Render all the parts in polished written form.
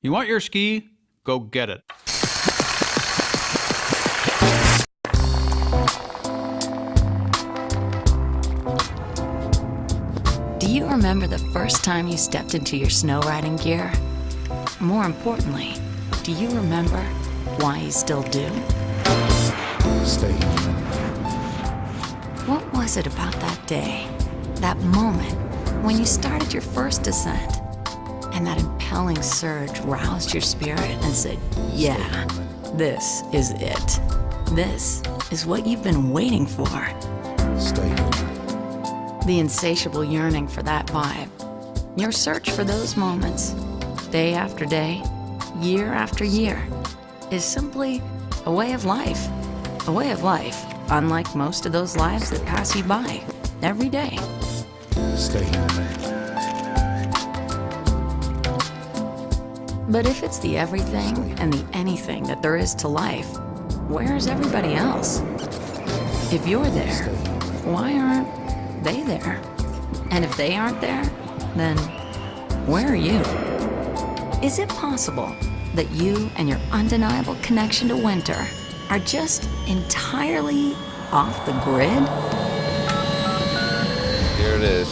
You want your ski? Go get it. Do you remember the first time you stepped into your snow riding gear? More importantly, do you remember why you still do? Stay. What was it about that day, that moment, when you started your first descent, and that impelling surge roused your spirit and said, yeah, this is it. This is what you've been waiting for. Stay. The insatiable yearning for that vibe, your search for those moments, day after day, year after year, is simply a way of life. A way of life, unlike most of those lives that pass you by every day. Stay. But if it's the everything and the anything that there is to life, where's everybody else? If you're there, why aren't they there? And if they aren't there, then where are you? Is it possible that you and your undeniable connection to winter are just entirely off the grid? Here it is.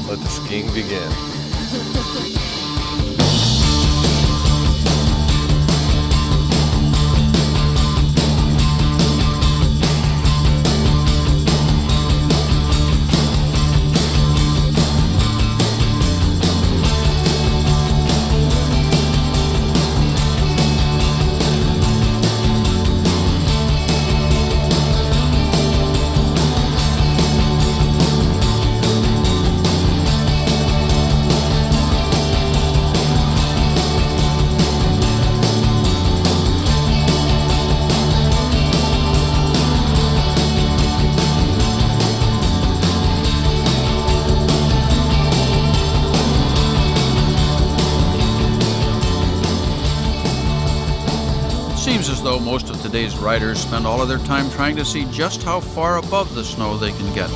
Let the skiing begin. Seems as though most of today's riders spend all of their time trying to see just how far above the snow they can get.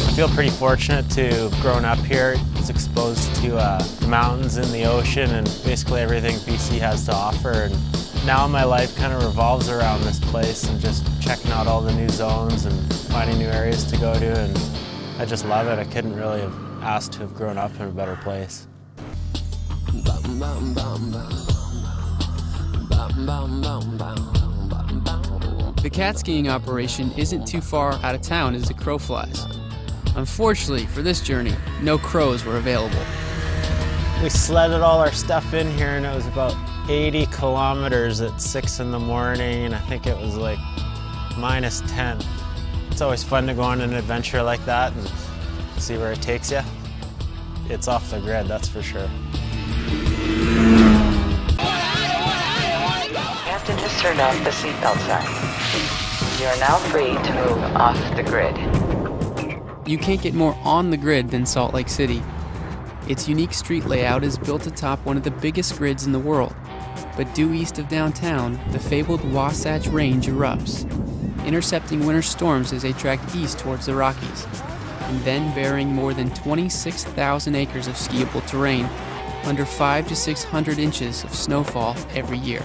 I feel pretty fortunate to have grown up here. I was exposed to the mountains and the ocean and basically everything BC has to offer. And now my life kind of revolves around this place and just checking out all the new zones and finding new areas to go to, and I just love it. I couldn't really have asked to have grown up in a better place. The cat skiing operation isn't too far out of town as the crow flies. Unfortunately for this journey, no crows were available. We sledded all our stuff in here and it was about 80 kilometers at 6 in the morning, and I think it was like -10. It's always fun to go on an adventure like that and see where it takes you. It's off the grid, that's for sure. Captain has turned off the seatbelt sign. You are now free to move off the grid. You can't get more on the grid than Salt Lake City. Its unique street layout is built atop one of the biggest grids in the world. But due east of downtown, the fabled Wasatch Range erupts, intercepting winter storms as they track east towards the Rockies, and then burying more than 26,000 acres of skiable terrain under 500 to 600 inches of snowfall every year.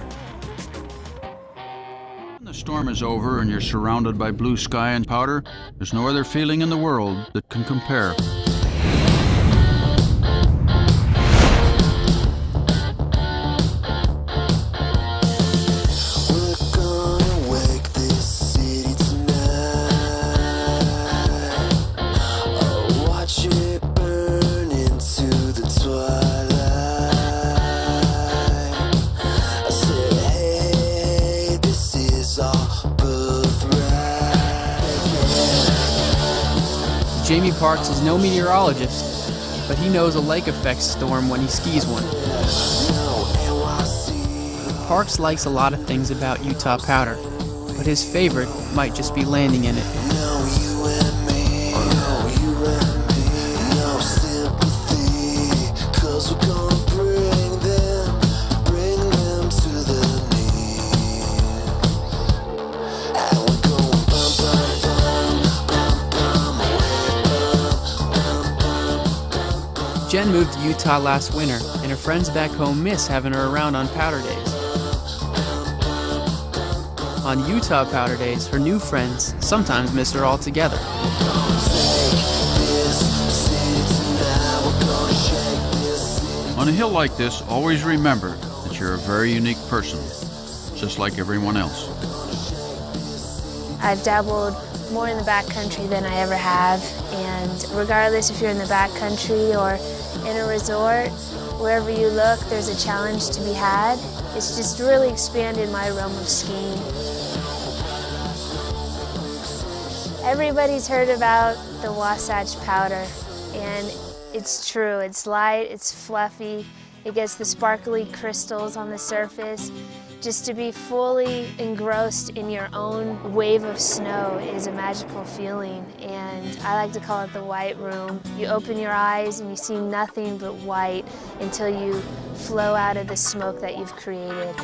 When the storm is over and you're surrounded by blue sky and powder, there's no other feeling in the world that can compare. Jamie Parks is no meteorologist, but he knows a lake effect storm when he skis one. Parks likes a lot of things about Utah powder, but his favorite might just be landing in it. Jen moved to Utah last winter, and her friends back home miss having her around on powder days. On Utah powder days, her new friends sometimes miss her altogether. On a hill like this, always remember that you're a very unique person, just like everyone else. I've dabbled more in the backcountry than I ever have, and regardless if you're in the backcountry or in a resort, wherever you look, there's a challenge to be had. It's just really expanded my realm of skiing. Everybody's heard about the Wasatch Powder, and it's true. It's light, it's fluffy, it gets the sparkly crystals on the surface. Just to be fully engrossed in your own wave of snow is a magical feeling, and I like to call it the white room. You open your eyes and you see nothing but white until you flow out of the smoke that you've created.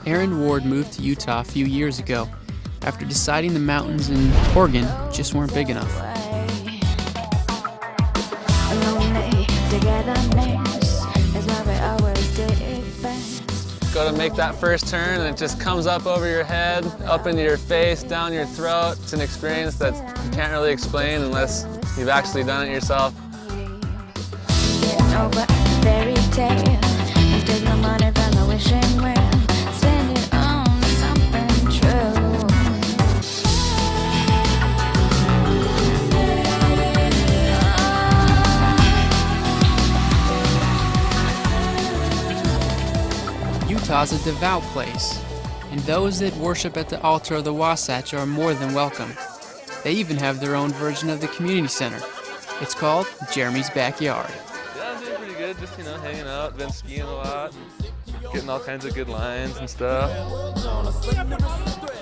Aaron Ward moved to Utah a few years ago after deciding the mountains in Oregon just weren't big enough. Go to make that first turn and it just comes up over your head, up into your face, down your throat. It's an experience that you can't really explain unless you've actually done it yourself. Utah's a devout place, and those that worship at the altar of the Wasatch are more than welcome. They even have their own version of the community center. It's called Jeremy's Backyard. Yeah, I'm doing pretty good. Just, hanging out, been skiing a lot, getting all kinds of good lines and stuff.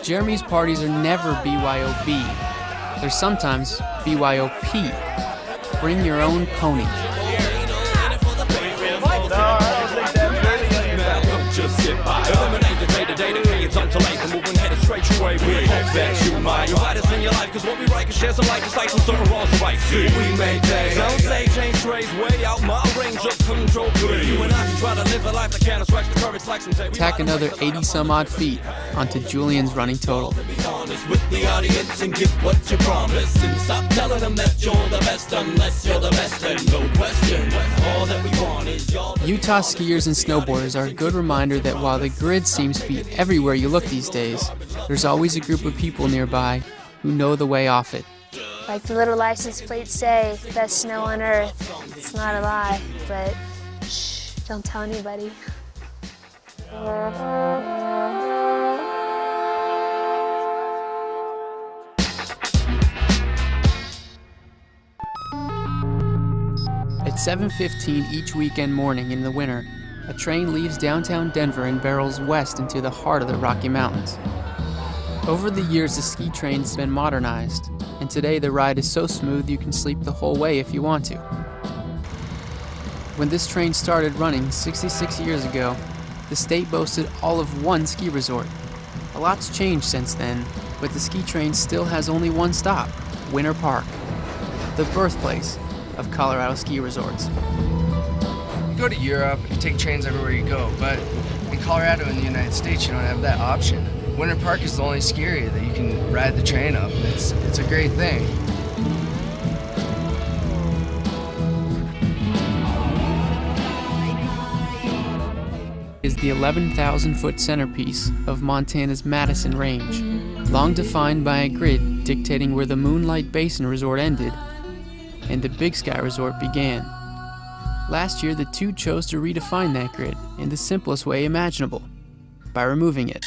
Jeremy's parties are never BYOB. They're sometimes BYOP. Bring your own pony. Just sit by. Eliminate the day-to-day decay. Time to life and moving headed straight your way. We hope that you might invite us in your life, cause what we write can share some light, just like some certain wrongs to right. See, we maintain. Some say change strays way out my range of control. But you and I can try to live a life that can't stretch the courage like some say. Tack another 80 some odd feet onto Julian's running total. Be honest with the audience and give what you promise. And stop telling them that you're the best unless you're the best. And no question, all that we want is your. Utah skiers and snowboarders are a good reminder that while the grid seems to be everywhere you look these days, there's always a group of people nearby who know the way off it. Like the little license plates say, best snow on earth. It's not a lie, but shh, don't tell anybody. At 7:15 each weekend morning in the winter, a train leaves downtown Denver and barrels west into the heart of the Rocky Mountains. Over the years, the ski train's been modernized, and today the ride is so smooth you can sleep the whole way if you want to. When this train started running 66 years ago, the state boasted all of one ski resort. A lot's changed since then, but the ski train still has only one stop, Winter Park, the birthplace of Colorado ski resorts. You go to Europe, you take trains everywhere you go, but in Colorado and the United States, you don't have that option. Winter Park is the only ski area that you can ride the train up. It's a great thing. Is the 11,000-foot centerpiece of Montana's Madison Range, long defined by a grid dictating where the Moonlight Basin Resort ended and the Big Sky Resort began. Last year, the two chose to redefine that grid in the simplest way imaginable, by removing it.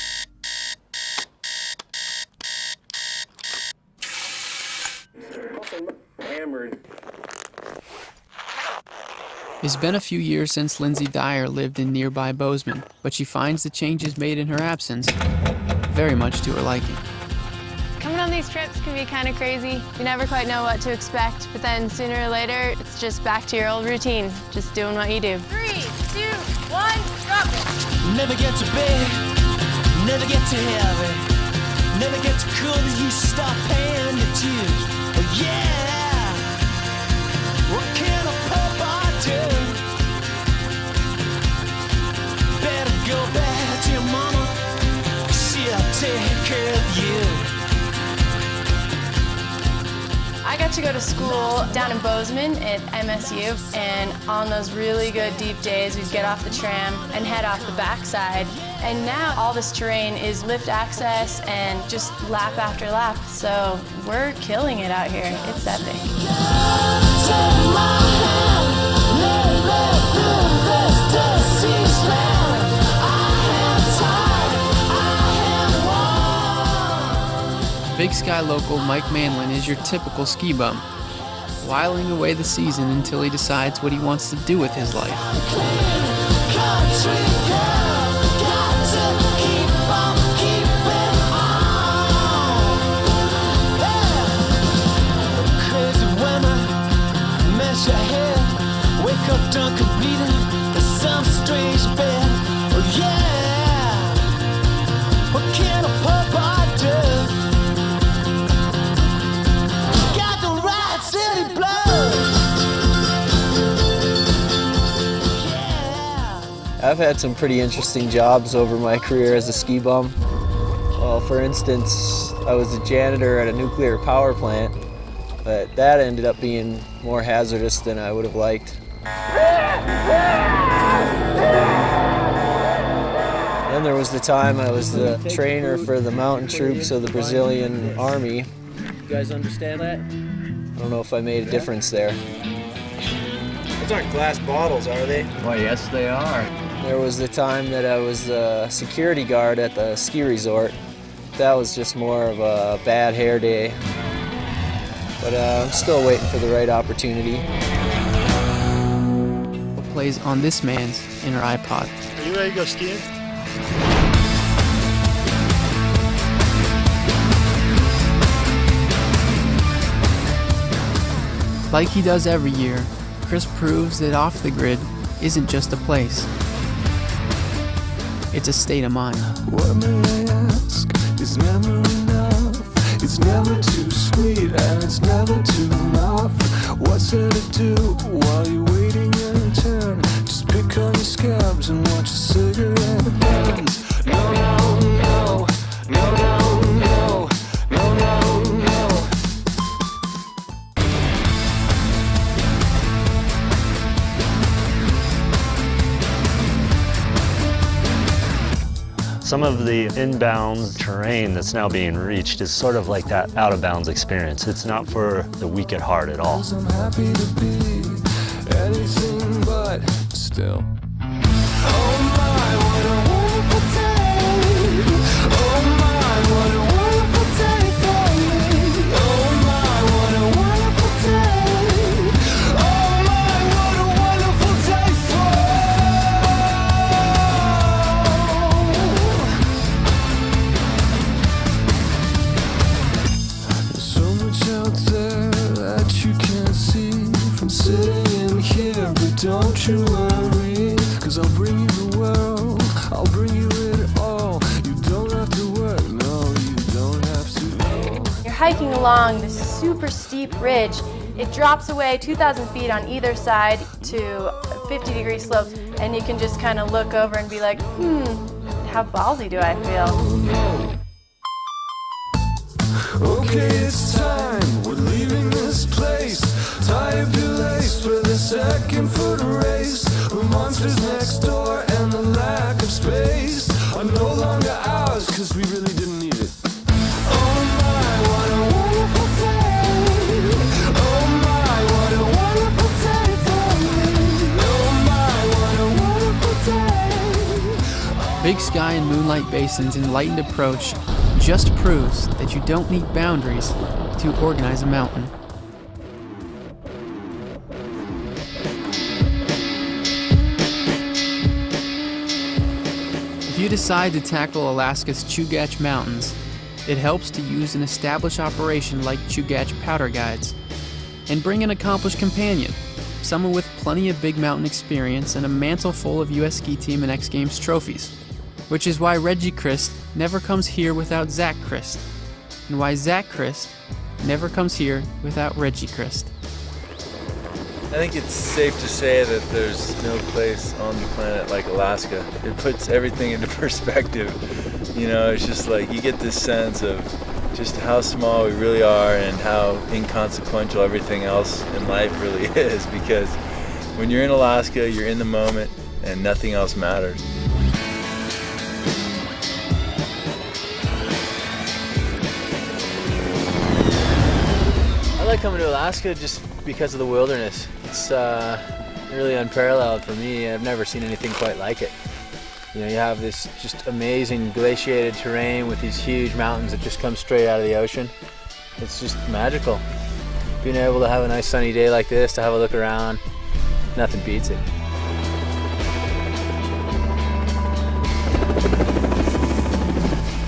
It's been a few years since Lindsay Dyer lived in nearby Bozeman, but she finds the changes made in her absence very much to her liking. Coming on these trips can be kind of crazy. You never quite know what to expect, but then sooner or later, it's just back to your old routine, just doing what you do. 3, 2, 1, drop it. Never get too big, never get too heavy, never get too cool that you stop paying your dues. Oh yeah, what can a papa do? Better go back to your mama, she'll take care of you. I got to go to school down in Bozeman at MSU, and on those really good deep days, we'd get off the tram and head off the backside. And now all this terrain is lift access and just lap after lap, so we're killing it out here. It's epic. Big Sky local Mike Manlin is your typical ski bum, whiling away the season until he decides what he wants to do with his life. Crazy women, mess your hair, wake up drunk and bleeding in some strange bed. Oh yeah, what can a papa do? I've had some pretty interesting jobs over my career as a ski bum. Well, for instance, I was a janitor at a nuclear power plant, but that ended up being more hazardous than I would have liked. Then there was the time I was the trainer for the mountain troops of the Brazilian Army. You guys understand that? I don't know if I made a difference there. Those aren't glass bottles, are they? Why, yes, they are. There was the time that I was a security guard at the ski resort. That was just more of a bad hair day. But I'm still waiting for the right opportunity. What plays on this man's inner iPod? Are you ready to go skiing? Like he does every year, Chris proves that off the grid isn't just a place. It's a state of mind. What may I ask? Is never enough. It's never too sweet and it's never too rough. What's there to do while you're waiting in turn? Just pick on your scabs and watch a cigarette burns. No, no, no, no, no, no, no, no, no. Some of the inbound terrain that's now being reached is sort of like that out-of-bounds experience. It's not for the weak at heart at all. I'm happy to be anything but still. Oh my, what a wonderful day. Oh my, what a wonderful day for me. Oh my, what a wonderful day. Oh my, what a wonderful day for so much out there that you can't see from sitting in here, but don't you worry, 'cause I'll bring you the world, I'll bring you it all. You don't have to work, no, you don't have to know. You're hiking along this super steep ridge. It drops away 2,000 feet on either side to 50-degree slopes, and you can just kind of look over and be like, how ballsy do I feel? Okay, it's time, we're leaving this place. Tie up your lace for the second foot race. The monsters next door and the lack of space are no longer ours, 'cause we really didn't need it. Oh my, what a wonderful day. Oh my, what a wonderful day for me. Oh my, what a wonderful day. Big Sky and Moonlight Basin's enlightened approach just proves that you don't need boundaries to organize a mountain. you decide to tackle Alaska's Chugach Mountains, it helps to use an established operation like Chugach Powder Guides and bring an accomplished companion, someone with plenty of big mountain experience and a mantle full of U.S. Ski Team and X Games trophies, which is why Reggie Christ never comes here without Zach Christ, and why Zach Christ never comes here without Reggie Christ. I think it's safe to say that there's no place on the planet like Alaska. It puts everything into perspective. You know, it's just like you get this sense of just how small we really are and how inconsequential everything else in life really is, because when you're in Alaska, you're in the moment and nothing else matters. I like coming to Alaska just because of the wilderness. It's really unparalleled for me. I've never seen anything quite like it. You know, you have this just amazing glaciated terrain with these huge mountains that just come straight out of the ocean. It's just magical. Being able to have a nice sunny day like this, to have a look around, nothing beats it.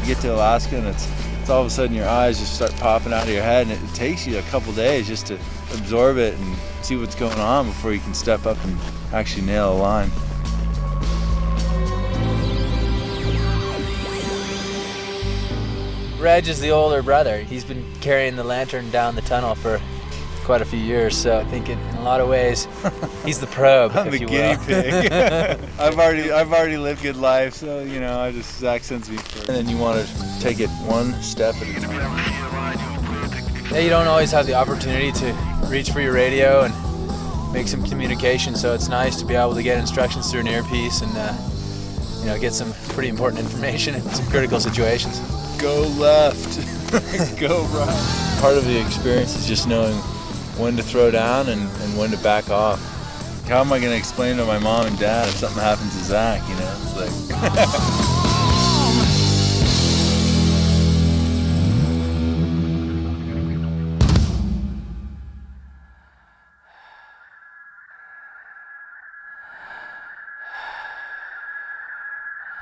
You get to Alaska and it's all of a sudden your eyes just start popping out of your head, and it takes you a couple days just to absorb it and see what's going on before you can step up and actually nail a line. Reg is the older brother. He's been carrying the lantern down the tunnel for quite a few years, so I think in a lot of ways he's the probe. I'm the guinea pig. I've already lived good life, so you know, Zach sends me first. And then you want to take it one step at a time. Yeah, you don't always have the opportunity to reach for your radio and make some communication, so it's nice to be able to get instructions through an earpiece and you know, get some pretty important information in some critical situations. Go left, go right. Part of the experience is just knowing when to throw down and when to back off. How am I going to explain to my mom and dad if something happens to Zach, you know? It's like...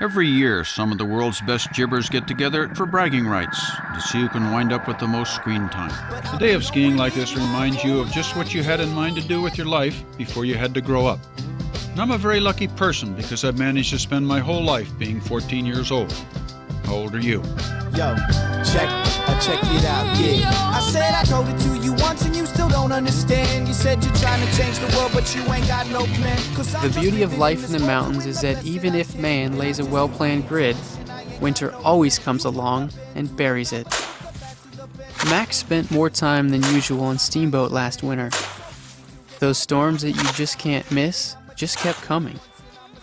Every year, some of the world's best jibbers get together for bragging rights to see who can wind up with the most screen time. A day of skiing like this reminds you of just what you had in mind to do with your life before you had to grow up. And I'm a very lucky person because I've managed to spend my whole life being 14 years old. How old are you? Yo, check it out, yeah. I said I told it to you once and you still don't understand. You said you're trying to change the world, but you ain't got no plan. The beauty of life in the mountains is that even if man lays a well-planned grid, winter always comes along and buries it. Max spent more time than usual on Steamboat last winter. Those storms that you just can't miss just kept coming.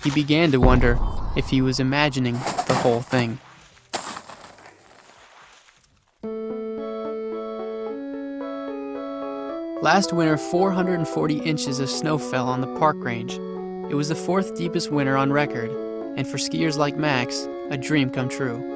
He began to wonder if he was imagining the whole thing. Last winter, 440 inches of snow fell on the park range. It was the 4th deepest winter on record, and for skiers like Max, a dream come true.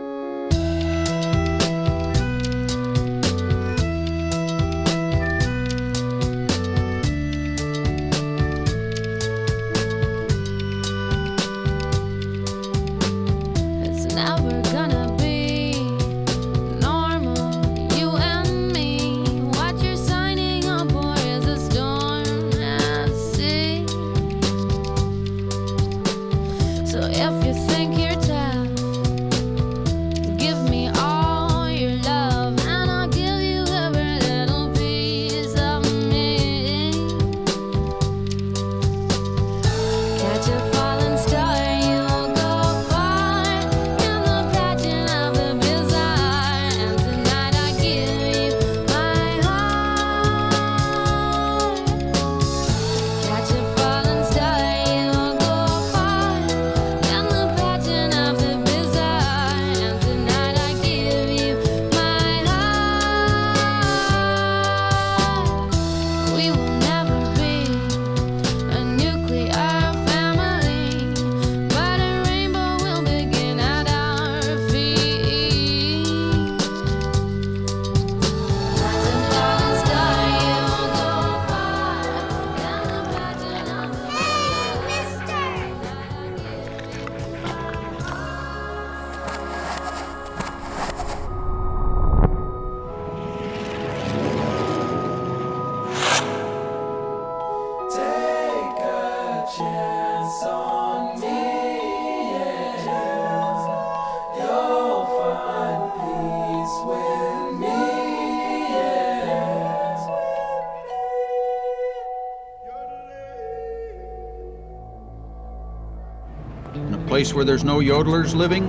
place where there's no yodelers living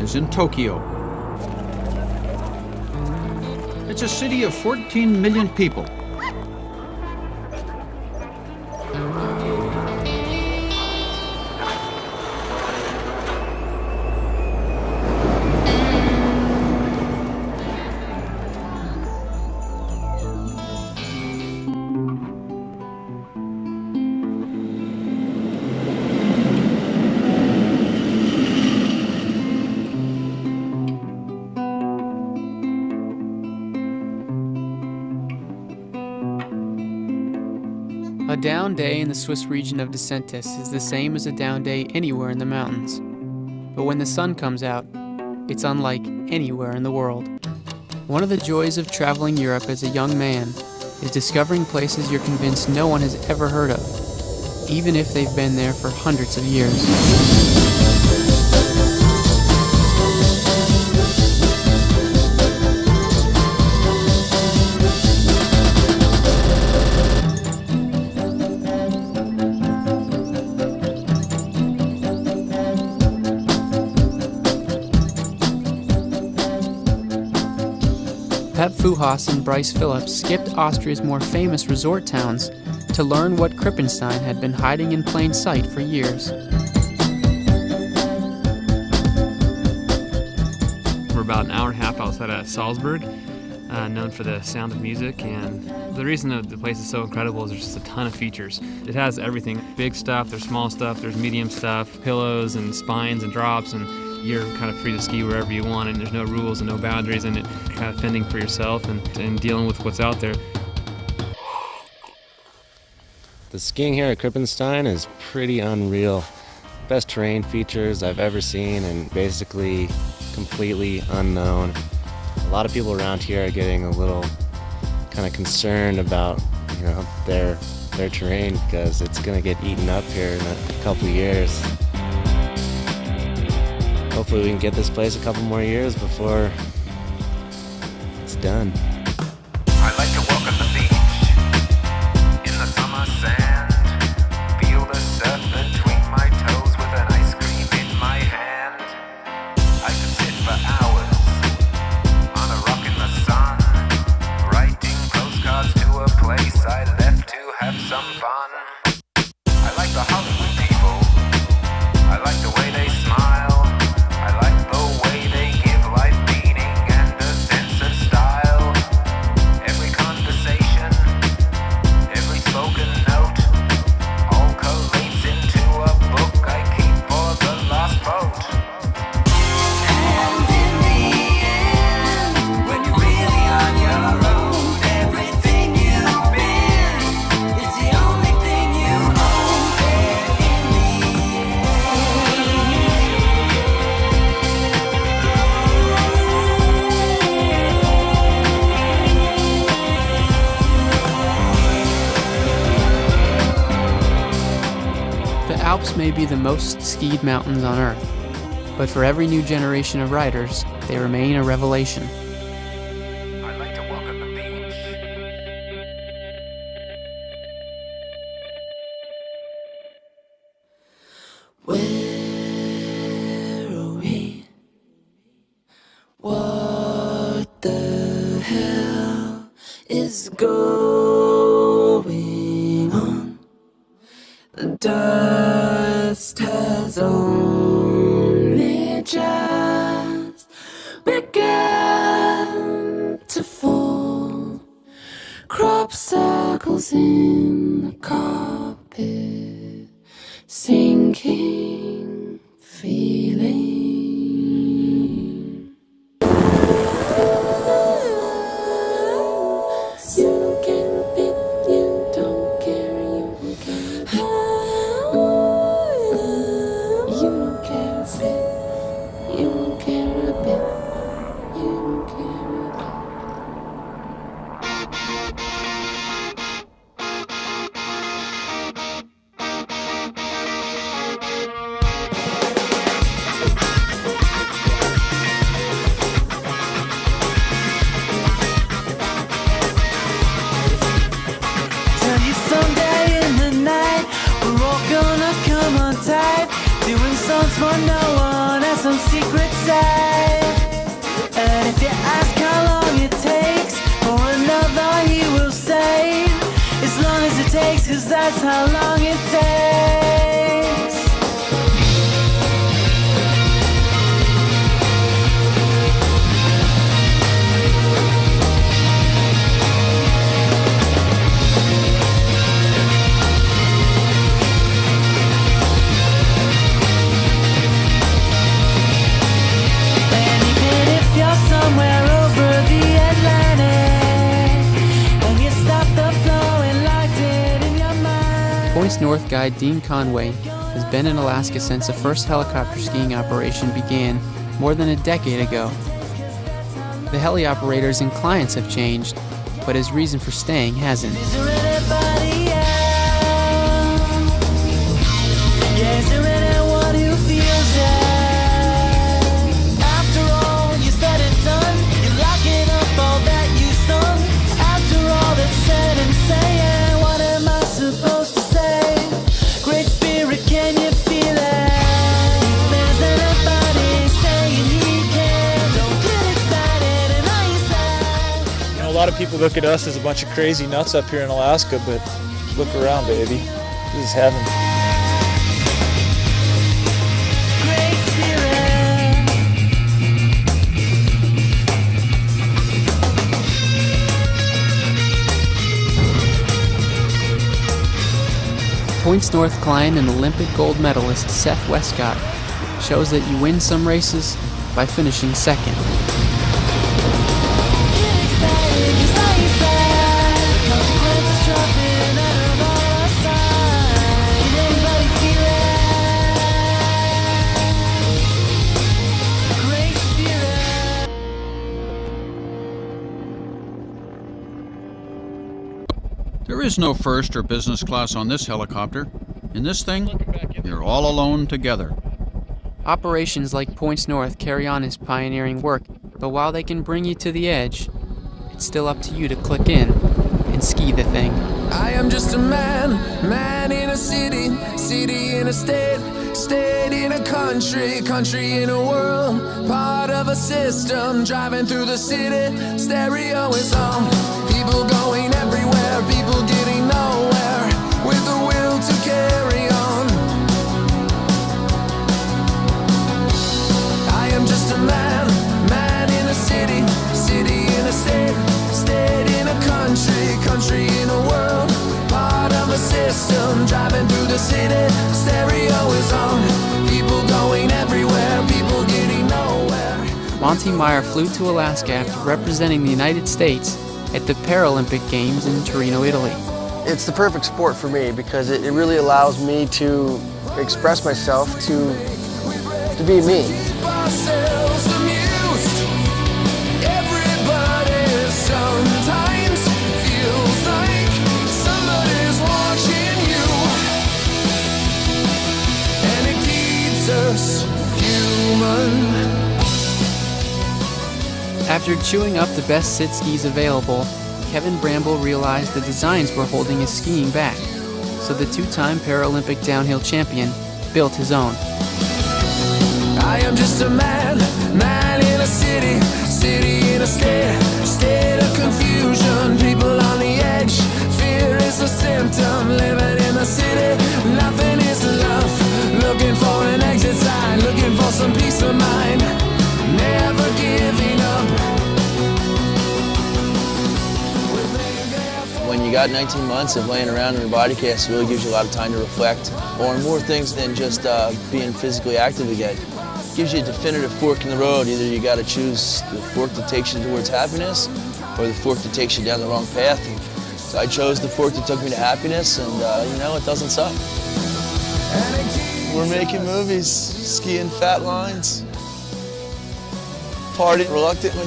is in Tokyo. It's a city of 14 million people. A down day in the Swiss region of Disentis is the same as a down day anywhere in the mountains. But when the sun comes out, it's unlike anywhere in the world. One of the joys of traveling Europe as a young man is discovering places you're convinced no one has ever heard of, even if they've been there for hundreds of years. Pep Fuhas and Bryce Phillips skipped Austria's more famous resort towns to learn what Krippenstein had been hiding in plain sight for years. We're about an hour and a half outside of Salzburg, known for the sound of music, and the reason that the place is so incredible is there's just a ton of features. It has everything, big stuff, there's small stuff, there's medium stuff, pillows and spines and drops, and you're kind of free to ski wherever you want, and there's no rules and no boundaries, and it kind of fending for yourself and dealing with what's out there. The skiing here at Krippenstein is pretty unreal. Best terrain features I've ever seen, and basically completely unknown. A lot of people around here are getting a little kind of concerned about, their terrain, because it's going to get eaten up here in a couple years. Hopefully we can get this place a couple more years before it's done. I like to walk on the beach in the summer sand, feel the surf between my toes with an ice cream in my hand. I could sit for hours on a rock in the sun, writing postcards to a place I left to have some fun. I like the Hollywood people, I like the way they smile. Alps may be the most skied mountains on Earth, but for every new generation of riders, they remain a revelation. I like to walk on the beach. Where are we? What the hell is going on? The dust has only just begun to fall. Crop circles in the carpet, sinking feeling. You don't care a bit, you don't care, you don't care. You don't care a bit, you don't care a bit, you don't care a bit. that's how long it takes. And even if you're somewhere over the Atlantic and you stop the flow and locked it in your mind. Points North guide Dean Conway has been in Alaska since the first helicopter skiing operation began more than a decade ago. The heli operators and clients have changed, but his reason for staying hasn't. Is there anybody else? Yeah, is there anyone who feels it? After all you said and done, you're locking up all that you sung. After all that's said and saying, what am I supposed to say? Great Spirit, can you feel it? If there's anybody saying he can, don't get excited and I say. You know, a lot of people look at us as a bunch of crazy nuts up here in Alaska, but look around, baby. This is heaven. Great Spirit. Points North client and Olympic gold medalist Seth Westcott shows that you win some races by finishing second. There is no first or business class on this helicopter. In this thing, you're all alone together. Operations like Points North carry on his pioneering work, but while they can bring you to the edge, it's still up to you to click in and ski the thing. I am just a man, man in a city, city in a state, state in a country, country in a world, part of a system, driving through the city, stereo is on, people going everywhere, people getting nowhere, with the will to carry on. I am just a man, man in a city, city in a state, state in a country, country in a world, part of a system, driving through the city, stereo is on, people going everywhere, people getting nowhere. Monty Meyer flew to Alaska after representing the United States at the Paralympic Games in Torino, Italy. It's the perfect sport for me because it really allows me to express myself, to be me. Ourselves amused. Everybody sometimes feels like somebody's watching you, and it keeps us human. After chewing up the best sit skis available, Kevin Bramble realized the designs were holding his skiing back, so the two-time Paralympic downhill champion built his own. I am just a man, man in a city, city in a state, state of confusion, people on the edge, fear is a symptom, living in the city, nothing is enough, looking for an exit sign, looking for some peace of mind, never giving up. When you got 19 months of laying around in a body cast, it really gives you a lot of time to reflect on more things than just being physically active again. It gives you a definitive fork in the road. Either you got to choose the fork that takes you towards happiness or the fork that takes you down the wrong path. And so I chose the fork that took me to happiness, and you know, it doesn't suck. We're making movies, skiing fat lines, partying reluctantly.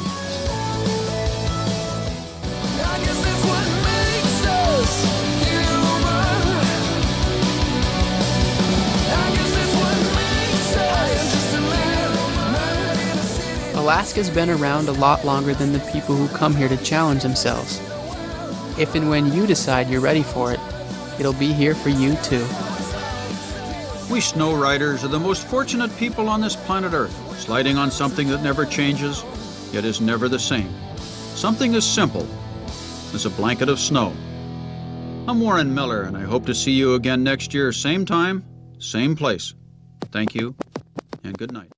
Alaska's been around a lot longer than the people who come here to challenge themselves. If and when you decide you're ready for it, it'll be here for you too. We snow riders are the most fortunate people on this planet Earth, sliding on something that never changes, yet is never the same. Something as simple as a blanket of snow. I'm Warren Miller, and I hope to see you again next year, same time, same place. Thank you, and good night.